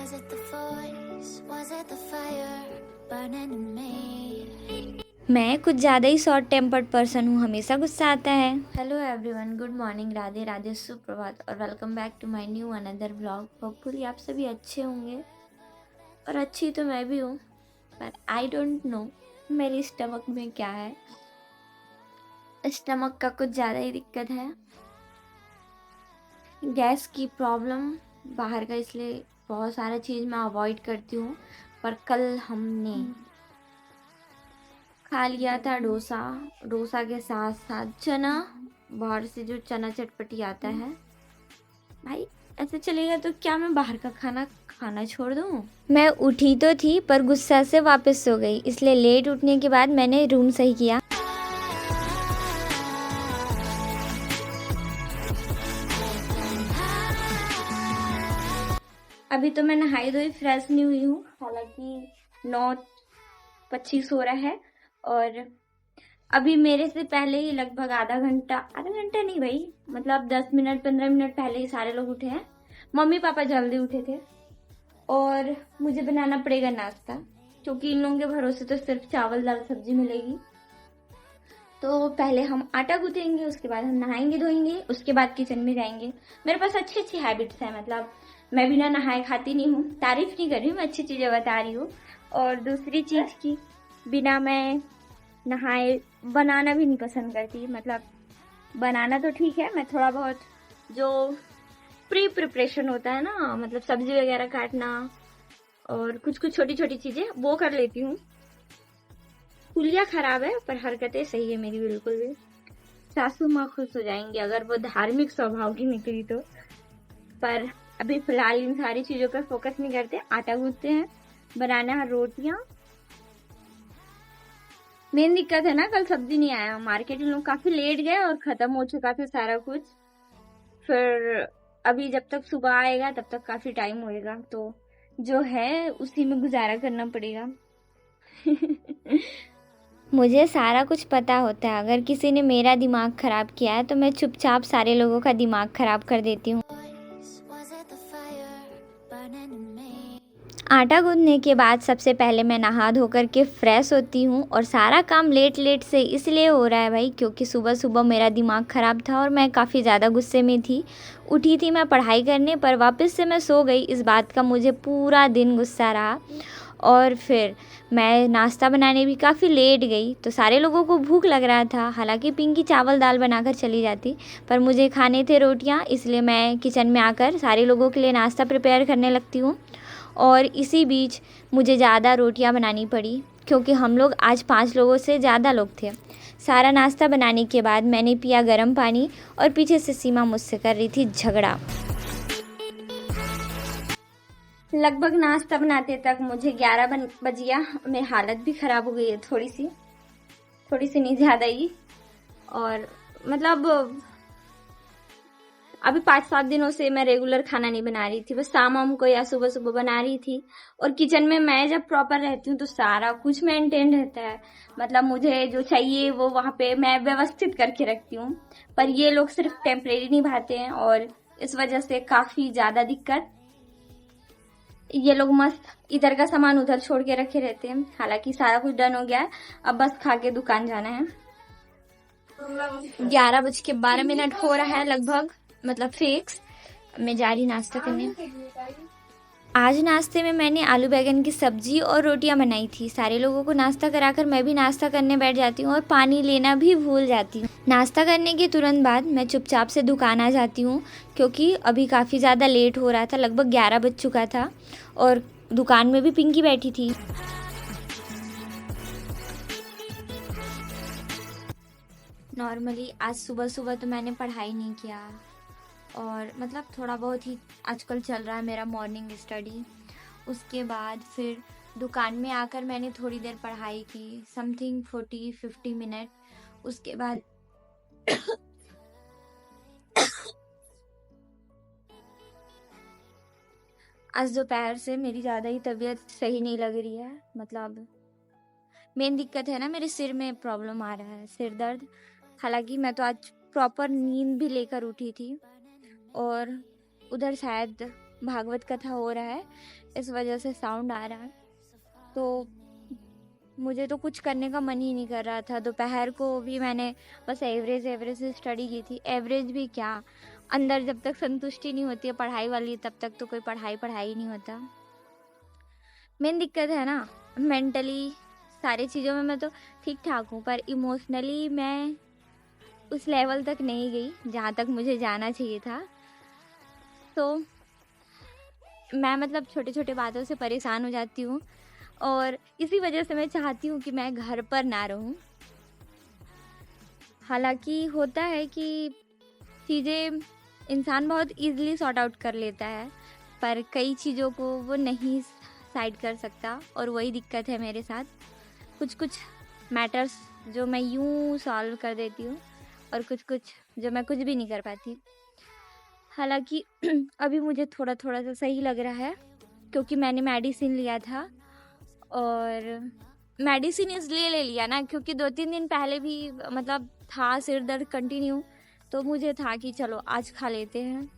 Was it the voice? Was it the fire burning in me? मैं कुछ ज़्यादा ही short tempered person हूँ, हमेशा गुस्सा आता है। Hello everyone, good morning, Radhe Radhe, सुप्रभात और welcome back to my new another vlog. Hopefully आप सभी अच्छे होंगे और अच्छी तो मैं भी हूँ, पर आई डोंट नो मेरी स्टमक में क्या है। स्टमक का कुछ ज़्यादा ही दिक्कत है, गैस की प्रॉब्लम, बाहर का, इसलिए बहुत सारा चीज़ मैं अवॉइड करती हूँ। पर कल हमने खा लिया था डोसा के साथ साथ चना। बाहर से जो चना चटपटी आता है, भाई ऐसे चलेगा तो क्या मैं बाहर का खाना खाना छोड़ दूँ? मैं उठी तो थी पर गुस्सा से वापस सो गई, इसलिए लेट उठने के बाद मैंने रूम सही किया। अभी तो मैं नहाई धोई फ्रेश नहीं हुई हूँ, हालांकि 9:25 हो रहा है और अभी मेरे से पहले ही लगभग आधा घंटा नहीं भाई, मतलब 10 मिनट 15 मिनट पहले ही सारे लोग उठे हैं। मम्मी पापा जल्दी उठे थे और मुझे बनाना पड़ेगा नाश्ता, क्योंकि इन लोगों के भरोसे तो सिर्फ चावल दाल सब्जी मिलेगी। तो पहले हम आटा गूंथेंगे, उसके बाद हम नहाएंगे धोएंगे, उसके बाद किचन में जाएंगे। मेरे पास अच्छी अच्छी हैबिट्स है, मतलब मैं बिना नहाए खाती नहीं हूँ। तारीफ नहीं कर रही हूँ, मैं अच्छी चीजें बता रही हूँ। और दूसरी चीज की, बिना मैं नहाए बनाना भी नहीं पसंद करती। मतलब बनाना तो ठीक है, मैं थोड़ा बहुत जो प्रिपरेशन होता है ना, मतलब सब्जी वगैरह काटना और कुछ कुछ छोटी छोटी चीजें वो कर लेती हूँ। कुलिया खराब है पर हरकतें सही है मेरी बिल्कुल भी। सासू माँ खुश हो जाएंगे अगर वो धार्मिक स्वभाव की निकली तो। पर अभी फिलहाल इन सारी चीजों पर फोकस नहीं करते, आटा गूंथते हैं, बनाना है रोटियां। मेन दिक्कत है ना, कल सब्जी नहीं आया मार्केट, इन लोग काफी लेट गए और खत्म हो चुका था सारा कुछ। फिर अभी जब तक सुबह आएगा तब तक काफी टाइम होएगा, तो जो है उसी में गुजारा करना पड़ेगा। मुझे सारा कुछ पता होता है, अगर किसी ने मेरा दिमाग खराब किया है तो मैं चुपचाप सारे लोगों का दिमाग खराब कर देती हूँ। Was it the fire burning in me? आटा गूंथने के बाद सबसे पहले मैं नहा धो कर के फ्रेश होती हूँ और सारा काम लेट लेट से इसलिए हो रहा है भाई, क्योंकि सुबह सुबह मेरा दिमाग ख़राब था और मैं काफ़ी ज़्यादा गुस्से में थी। उठी थी मैं पढ़ाई करने, पर वापस से मैं सो गई। इस बात का मुझे पूरा दिन गुस्सा रहा और फिर मैं नाश्ता बनाने भी काफ़ी लेट गई, तो सारे लोगों को भूख लग रहा था। हालांकि पिंकी चावल दाल बनाकर चली जाती, पर मुझे खाने थे रोटियां, इसलिए मैं किचन में आकर सारे लोगों के लिए नाश्ता प्रिपेयर करने लगती हूँ। और इसी बीच मुझे ज़्यादा रोटियां बनानी पड़ी, क्योंकि हम लोग आज 5 लोगों से ज़्यादा लोग थे। सारा नाश्ता बनाने के बाद मैंने पिया गर्म पानी और पीछे से सीमा मुझसे कर रही थी झगड़ा। लगभग नाश्ता बनाते तक मुझे 11 बज गया। मेरी हालत भी ख़राब हो गई है थोड़ी सी नहीं, ज़्यादा ही। और मतलब अभी 5-7 दिनों से मैं रेगुलर खाना नहीं बना रही थी, बस शाम को या सुबह सुबह बना रही थी। और किचन में मैं जब प्रॉपर रहती हूँ तो सारा कुछ मेंटेन रहता है, मतलब मुझे जो चाहिए वो वहाँ पे मैं व्यवस्थित करके रखती हूँ। पर ये लोग सिर्फ टेम्परेरी निभाते हैं और इस वजह से काफ़ी ज़्यादा दिक्कत। ये लोग मस्त इधर का सामान उधर छोड़ के रखे रहते हैं। हालांकि सारा कुछ डन हो गया है, अब बस खा के दुकान जाना है। 11:12 हो रहा है लगभग, मतलब फिक्स। मैं जा रही नाश्ता करने। आज नाश्ते में मैंने आलू बैगन की सब्जी और रोटियां बनाई थी। सारे लोगों को नाश्ता कराकर मैं भी नाश्ता करने बैठ जाती हूँ और पानी लेना भी भूल जाती हूँ। नाश्ता करने के तुरंत बाद मैं चुपचाप से दुकान आ जाती हूँ, क्योंकि अभी काफ़ी ज़्यादा लेट हो रहा था, लगभग 11 बज चुका था और दुकान में भी पिंकी बैठी थी। नॉर्मली आज सुबह सुबह तो मैंने पढ़ाई नहीं किया, और मतलब थोड़ा बहुत ही आजकल चल रहा है मेरा मॉर्निंग स्टडी। उसके बाद फिर दुकान में आकर मैंने थोड़ी देर पढ़ाई की, समथिंग 40-50 मिनट। उसके बाद आज दोपहर से मेरी ज़्यादा ही तबीयत सही नहीं लग रही है। मतलब मेन दिक्कत है ना, मेरे सिर में प्रॉब्लम आ रहा है, सिर दर्द। हालांकि मैं तो आज प्रॉपर नींद भी लेकर उठी थी और उधर शायद भागवत कथा हो रहा है, इस वजह से साउंड आ रहा है। तो मुझे तो कुछ करने का मन ही नहीं कर रहा था। दोपहर को भी मैंने बस एवरेज से स्टडी की थी। एवरेज भी क्या, अंदर जब तक संतुष्टि नहीं होती है पढ़ाई वाली, तब तक तो कोई पढ़ाई ही नहीं होता। मेन दिक्कत है ना, मेंटली सारी चीज़ों में मैं तो ठीक ठाक हूँ, पर इमोशनली मैं उस लेवल तक नहीं गई जहाँ तक मुझे जाना चाहिए था। तो मैं मतलब छोटे छोटे बातों से परेशान हो जाती हूँ, और इसी वजह से मैं चाहती हूँ कि मैं घर पर ना रहूँ। हालांकि होता है कि चीज़ें इंसान बहुत इजीली सॉर्ट आउट कर लेता है, पर कई चीज़ों को वो नहीं साइड कर सकता, और वही दिक्कत है मेरे साथ। कुछ मैटर्स जो मैं यूँ सॉल्व कर देती हूँ, और कुछ जो मैं कुछ भी नहीं कर पाती। हालांकि अभी मुझे थोड़ा सा सही लग रहा है, क्योंकि मैंने मेडिसिन लिया था। और मेडिसिन इसलिए ले लिया ना, क्योंकि 2-3 दिन पहले भी मतलब था सिर दर्द कंटिन्यू, तो मुझे था कि चलो आज खा लेते हैं।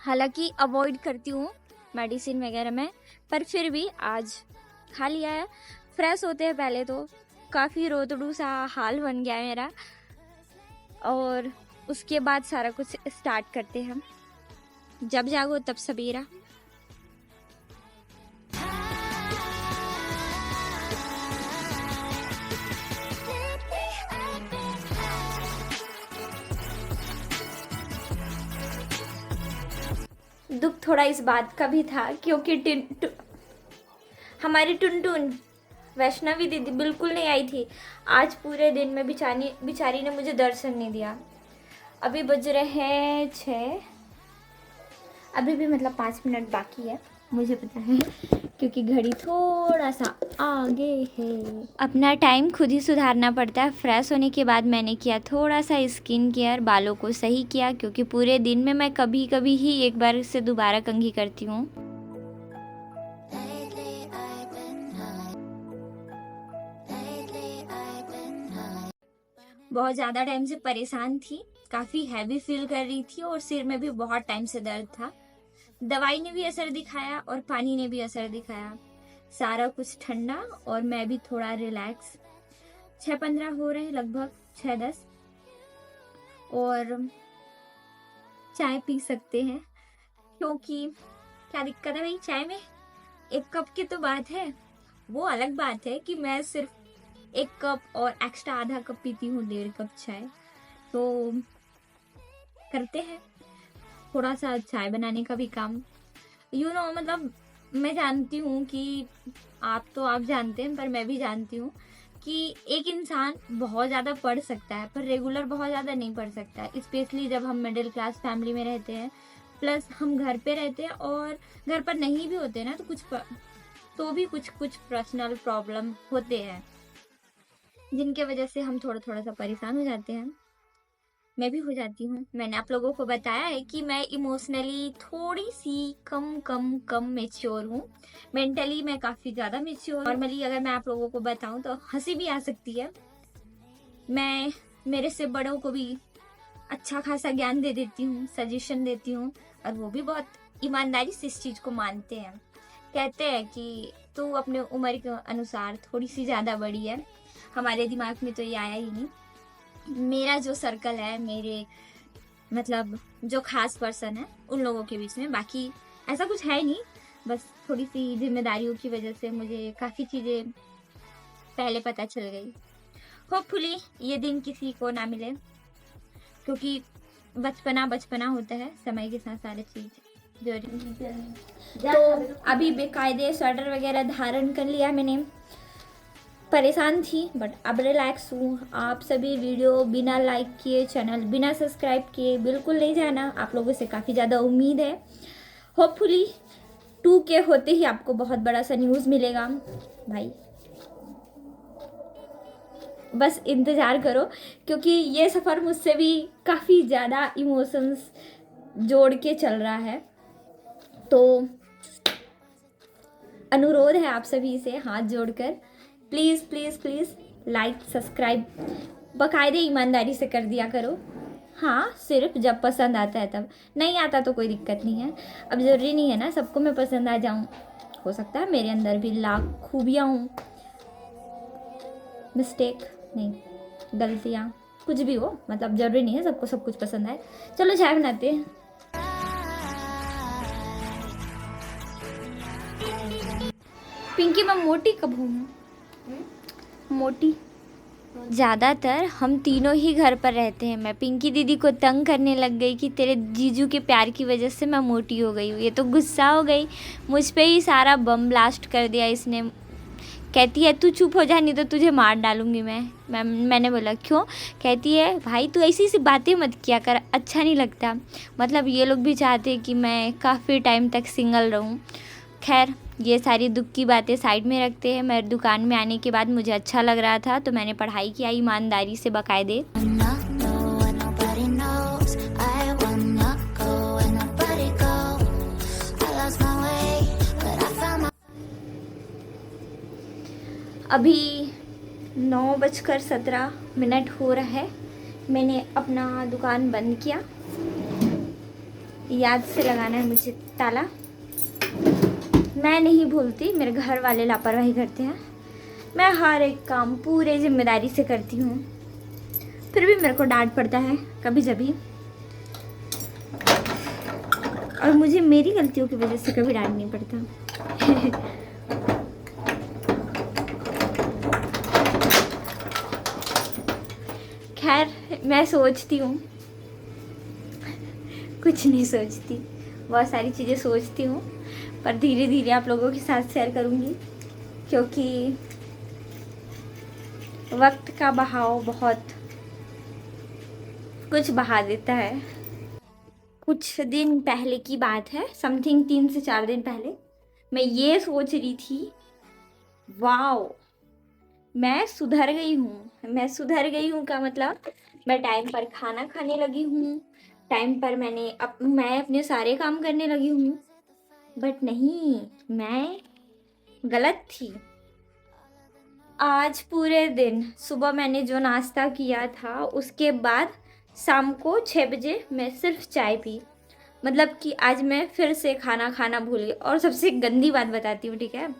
हालांकि अवॉइड करती हूँ मेडिसिन वगैरह में, पर फिर भी आज खा लिया है। फ्रेश होते हैं पहले तो काफ़ी रोतड़ू सा हाल बन गया है मेरा, और उसके बाद सारा कुछ स्टार्ट करते हैं। जब जागो तब सवेरा। दुख थोड़ा इस बात का भी था, क्योंकि हमारी टुनटुन वैष्णवी दीदी बिल्कुल नहीं आई थी। आज पूरे दिन में बिचारी ने मुझे दर्शन नहीं दिया। अभी बज रहे हैं 6, अभी भी मतलब 5 मिनट बाकी है, मुझे पता है, क्योंकि घड़ी थोड़ा सा आगे है। अपना टाइम खुद ही सुधारना पड़ता है। फ्रेश होने के बाद मैंने किया थोड़ा सा स्किन केयर, बालों को सही किया, क्योंकि पूरे दिन में मैं कभी कभी ही एक बार से दोबारा कंघी करती हूँ। बहुत ज़्यादा टाइम से परेशान थी, काफ़ी हैवी फील कर रही थी, और सिर में भी बहुत टाइम से दर्द था। दवाई ने भी असर दिखाया और पानी ने भी असर दिखाया। सारा कुछ ठंडा और मैं भी थोड़ा रिलैक्स। 6:15 हो रहे हैं, लगभग 6:10, और चाय पी सकते हैं, क्योंकि क्या दिक्कत है भाई, चाय में 1 कप की तो बात है। वो अलग बात है कि मैं सिर्फ 1 कप और एक्स्ट्रा आधा कप पीती हूँ, 1.5 कप चाय। तो करते हैं थोड़ा सा चाय बनाने का भी काम। मतलब मैं जानती हूँ कि आप जानते हैं, पर मैं भी जानती हूँ कि एक इंसान बहुत ज़्यादा पढ़ सकता है, पर रेगुलर बहुत ज़्यादा नहीं पढ़ सकता है। स्पेशली जब हम मिडिल क्लास फैमिली में रहते हैं, प्लस हम घर पे रहते हैं, और घर पर नहीं भी होते ना, तो भी कुछ पर्सनल प्रॉब्लम होते हैं, जिनके वजह से हम थोड़ा सा परेशान हो जाते हैं। मैं भी हो जाती हूँ। मैंने आप लोगों को बताया है कि मैं इमोशनली थोड़ी सी कम मेच्योर हूँ। मेंटली मैं काफ़ी ज़्यादा मेच्योर। नॉर्मली अगर मैं आप लोगों को बताऊँ तो हंसी भी आ सकती है। मैं मेरे से बड़ों को भी अच्छा खासा ज्ञान दे देती हूँ, सजेशन देती हूँ, और वो भी बहुत ईमानदारी से इस चीज़ को मानते हैं। कहते हैं कि तू अपने उम्र के अनुसार थोड़ी सी ज़्यादा बड़ी है। हमारे दिमाग में तो ये आया ही नहीं। मेरा जो सर्कल है, मेरे मतलब जो खास पर्सन है, उन लोगों के बीच में, बाकी ऐसा कुछ है नहीं। बस थोड़ी सी जिम्मेदारियों की वजह से मुझे काफ़ी चीज़ें पहले पता चल गई। होपफुली ये दिन किसी को ना मिले, क्योंकि बचपना होता है, समय के साथ सारी चीज़ जो। तो अभी बेकायदे स्वेटर वगैरह धारण कर लिया मैंने। परेशान थी, बट अब रिलैक्स हूँ। आप सभी वीडियो बिना लाइक किए, चैनल बिना सब्सक्राइब किए बिल्कुल नहीं जाना। आप लोगों से काफ़ी ज़्यादा उम्मीद है। होपफुली 2K होते ही आपको बहुत बड़ा सा न्यूज़ मिलेगा भाई, बस इंतज़ार करो, क्योंकि ये सफ़र मुझसे भी काफ़ी ज़्यादा इमोशंस जोड़ के चल रहा है। तो अनुरोध है आप सभी से हाथ जोड़कर, प्लीज़ लाइक सब्सक्राइब बाकायदे ईमानदारी से कर दिया करो। हाँ, सिर्फ जब पसंद आता है तब, नहीं आता तो कोई दिक्कत नहीं है। अब ज़रूरी नहीं है ना सबको मैं पसंद आ जाऊँ, हो सकता है मेरे अंदर भी लाख खूबियाँ हों, मिस्टेक नहीं, गलतियाँ, कुछ भी हो, मतलब ज़रूरी नहीं है सबको सब कुछ पसंद आए। चलो चाय बनाते हैं। पिंकी, मैं मोटी कब हूँ? मोटी ज़्यादातर हम तीनों ही घर पर रहते हैं। मैं पिंकी दीदी को तंग करने लग गई कि तेरे जीजू के प्यार की वजह से मैं मोटी हो गई हूँ। ये तो गुस्सा हो गई, मुझ पे ही सारा बम ब्लास्ट कर दिया इसने। कहती है तू चुप हो जा नहीं तो तुझे मार डालूंगी मैंने बोला क्यों? कहती है भाई तू ऐसी सी बातें मत किया कर, अच्छा नहीं लगता। मतलब ये लोग भी चाहते हैं कि मैं काफ़ी टाइम तक सिंगल रहूँ। खैर ये सारी दुख की बातें साइड में रखते हैं। मेरे दुकान में आने के बाद मुझे अच्छा लग रहा था तो मैंने पढ़ाई किया ईमानदारी से बाकायदे। Not know what nobody knows. I wanna go where nobody goes. I lost my way, but I found my. अभी 9:17 हो रहा है। मैंने अपना दुकान बंद किया, याद से लगाना है मुझे ताला। मैं नहीं भूलती, मेरे घर वाले लापरवाही करते हैं। मैं हर एक काम पूरे जिम्मेदारी से करती हूँ, फिर भी मेरे को डांट पड़ता है कभी कभी, और मुझे मेरी गलतियों की वजह से कभी डांट नहीं पड़ता। खैर मैं सोचती हूँ, कुछ नहीं सोचती, बहुत सारी चीज़ें सोचती हूँ, पर धीरे धीरे आप लोगों के साथ शेयर करूँगी, क्योंकि वक्त का बहाव बहुत कुछ बहा देता है। कुछ दिन पहले की बात है, समथिंग 3 से 4 दिन पहले, मैं ये सोच रही थी वाओ मैं सुधर गई हूँ। मैं सुधर गई हूँ का मतलब मैं टाइम पर खाना खाने लगी हूँ, टाइम पर मैं अपने सारे काम करने लगी हूँ। बट नहीं, मैं गलत थी। आज पूरे दिन सुबह मैंने जो नाश्ता किया था उसके बाद शाम को 6 बजे मैं सिर्फ चाय पी। मतलब कि आज मैं फिर से खाना खाना भूल गई। और सबसे गंदी बात बताती हूँ, ठीक है,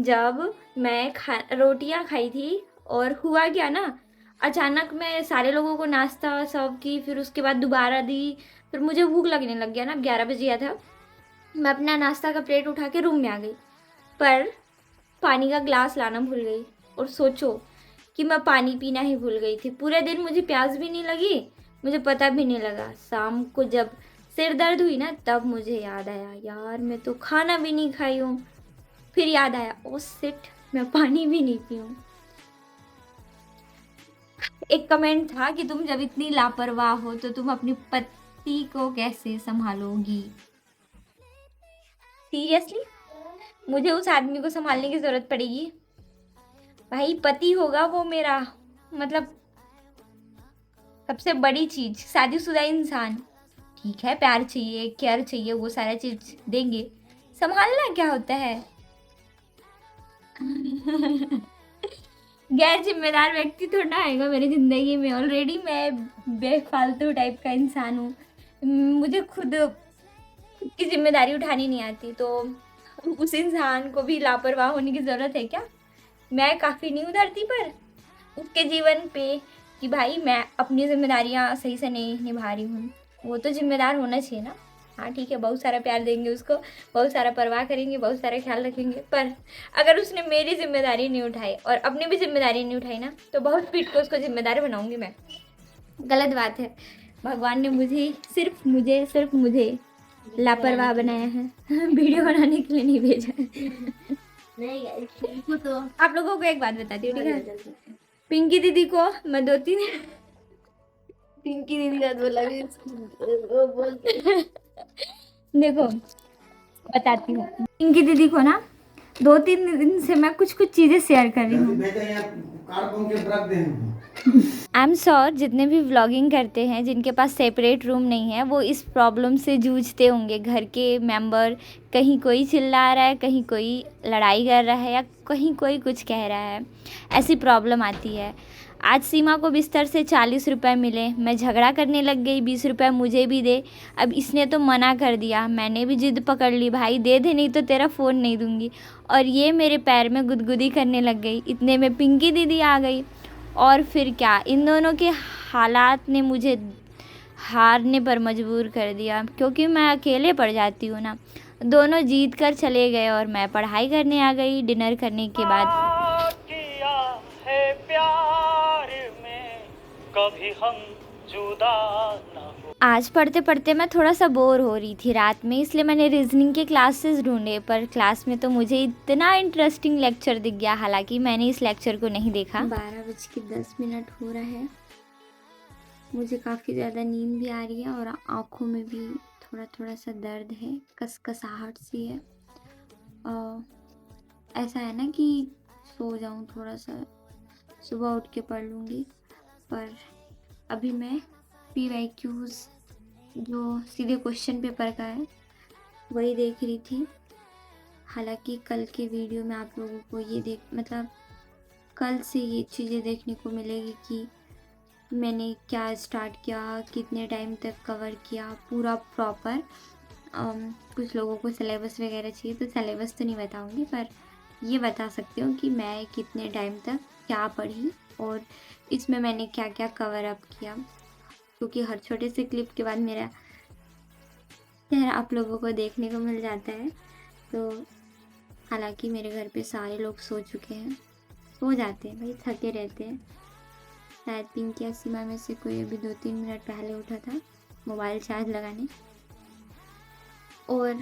जब मैं रोटियां खाई थी और हुआ क्या ना, अचानक मैं सारे लोगों को नाश्ता सर्व की, फिर उसके बाद दोबारा दी, फिर मुझे भूख लगने लग गया ना, 11 बजे गया था। मैं अपना नाश्ता का प्लेट उठा के रूम में आ गई, पर पानी का ग्लास लाना भूल गई। और सोचो कि मैं पानी पीना ही भूल गई थी। पूरे दिन मुझे प्यास भी नहीं लगी, मुझे पता भी नहीं लगा। शाम को जब सिर दर्द हुई ना, तब मुझे याद आया यार मैं तो खाना भी नहीं खाई हूँ। फिर याद आया ओ शिट, मैं पानी भी नहीं पी हूँ। एक कमेंट था कि तुम जब इतनी लापरवाह हो तो तुम अपनी पति को कैसे संभालोगी। सीरियसली मुझे उस आदमी को संभालने की जरूरत पड़ेगी? भाई पति होगा वो मेरा, मतलब सबसे बड़ी चीज, शादीशुदा इंसान। ठीक है प्यार चाहिए, केयर चाहिए, वो सारा चीज देंगे, संभालना क्या होता है। गैर जिम्मेदार व्यक्ति थोड़ा आएगा मेरी जिंदगी में। ऑलरेडी मैं बेफालतू टाइप का इंसान हूँ, मुझे खुद की जिम्मेदारी उठानी नहीं आती, तो उस इंसान को भी लापरवाह होने की ज़रूरत है क्या? मैं काफ़ी नहीं उधरती पर उसके जीवन पे कि भाई मैं अपनी जिम्मेदारियाँ सही से नहीं निभा रही हूँ। वो तो जिम्मेदार होना चाहिए ना। हाँ ठीक है, बहुत सारा प्यार देंगे उसको, बहुत सारा परवाह करेंगे, बहुत सारा ख्याल रखेंगे, पर अगर उसने मेरी जिम्मेदारी नहीं उठाई और अपनी भी जिम्मेदारी नहीं उठाई ना, तो बहुत पीट को उसको जिम्मेदार बनाऊंगी मैं। गलत बात है। भगवान ने सिर्फ मुझे लापरवाह बनाया है, वीडियो बनाने के लिए नहीं भेजा है। नहीं तो आप लोगों को एक बात बताती हूँ, ठीक है, पिंकी दीदी को मैं 2-3 पिंकी दीदी का बोला देखो बताती हूँ, पिंकी दीदी को ना 2-3 दिन से मैं कुछ चीज़ें शेयर कर रही हूँ। आई एम श्योर जितने भी व्लॉगिंग करते हैं जिनके पास सेपरेट रूम नहीं है वो इस प्रॉब्लम से जूझते होंगे। घर के मेंबर, कहीं कोई चिल्ला रहा है, कहीं कोई लड़ाई कर रहा है, या कहीं कोई कुछ कह रहा है, ऐसी प्रॉब्लम आती है। आज सीमा को बिस्तर से 40 रुपये मिले, मैं झगड़ा करने लग गई, 20 रुपये मुझे भी दे। अब इसने तो मना कर दिया, मैंने भी जिद पकड़ ली, भाई दे दे नहीं तो तेरा फ़ोन नहीं दूंगी। और ये मेरे पैर में गुदगुदी करने लग गई। इतने में पिंकी दीदी आ गई और फिर क्या, इन दोनों के हालात ने मुझे हारने पर मजबूर कर दिया, क्योंकि मैं अकेले पड़ जाती हूँ ना। दोनों जीत कर चले गए और मैं पढ़ाई करने आ गई। डिनर करने के बाद किया है प्यार में कभी हम जुदा न हो। आज पढ़ते पढ़ते मैं थोड़ा सा बोर हो रही थी रात में, इसलिए मैंने रीजनिंग के क्लासेस ढूंढे, पर क्लास में तो मुझे इतना इंटरेस्टिंग लेक्चर दिख गया, हालांकि मैंने इस लेक्चर को नहीं देखा। 12:10 हो रहा है, मुझे काफ़ी ज़्यादा नींद भी आ रही है और आँखों में भी थोड़ा थोड़ा सा दर्द है, कसकसाहट सी है। ऐसा है ना कि सो जाऊँ थोड़ा सा, सुबह उठ के पढ़ लूँगी। पर अभी मैं PYQs जो सीधे क्वेश्चन पेपर का है वही देख रही थी। हालांकि कल के वीडियो में आप लोगों को ये मतलब कल से ये चीज़ें देखने को मिलेगी कि मैंने क्या स्टार्ट किया, कितने टाइम तक कवर किया पूरा प्रॉपर। कुछ लोगों को सिलेबस वगैरह चाहिए तो सिलेबस तो नहीं बताऊंगी, पर ये बता सकती हूँ कि मैं कितने टाइम तक क्या पढ़ी और इसमें मैंने क्या क्या कवर अप किया, क्योंकि हर छोटे से क्लिप के बाद मेरा चेहरा आप लोगों को देखने को मिल जाता है। तो हालांकि मेरे घर पे सारे लोग सो चुके हैं, सो जाते हैं भाई, थके रहते हैं। शायद पिंकी या सीमा में से कोई अभी 2-3 मिनट पहले उठा था मोबाइल चार्ज लगाने, और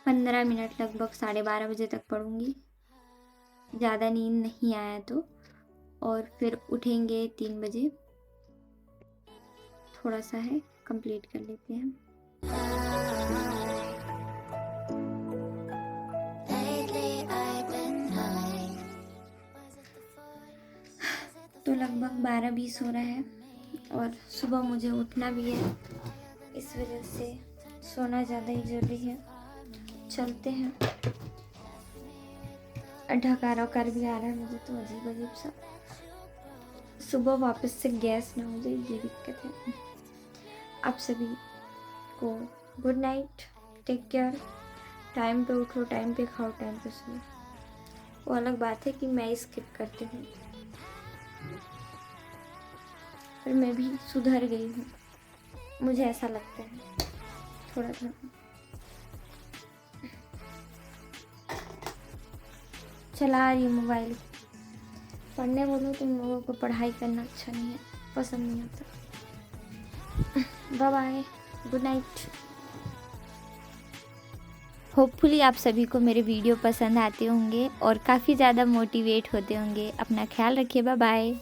15 मिनट लगभग 12:30 बजे तक पढ़ूंगी, ज़्यादा नींद नहीं आया तो। और फिर उठेंगे 3 बजे, थोड़ा सा है कंप्लीट कर लेते हैं। तो लगभग 12:20 हो रहा है और सुबह मुझे उठना भी है, इस वजह से सोना ज़्यादा ही ज़रूरी है। चलते हैं। ढकारा कर भी आ रहा है मुझे, तो अजीब अजीब सा। सुबह वापस से गैस ना हो जाए, ये दिक्कत है। आप सभी को good night, take care. Time पे उठो, टाइम पे खाओ, टाइम पे सो। वो अलग बात है कि मैं स्किप करती हूँ, पर मैं भी सुधर गई हूँ, मुझे ऐसा लगता है थोड़ा थोड़ा। चला रही मोबाइल, पढ़ने बोलो तुम लोगों को पढ़ाई करना अच्छा नहीं है, पसंद नहीं आता। Bye bye, good night. Hopefully आप सभी को मेरे वीडियो पसंद आते होंगे और काफ़ी ज़्यादा मोटिवेट होते होंगे। अपना ख्याल रखिए, बाय बाय।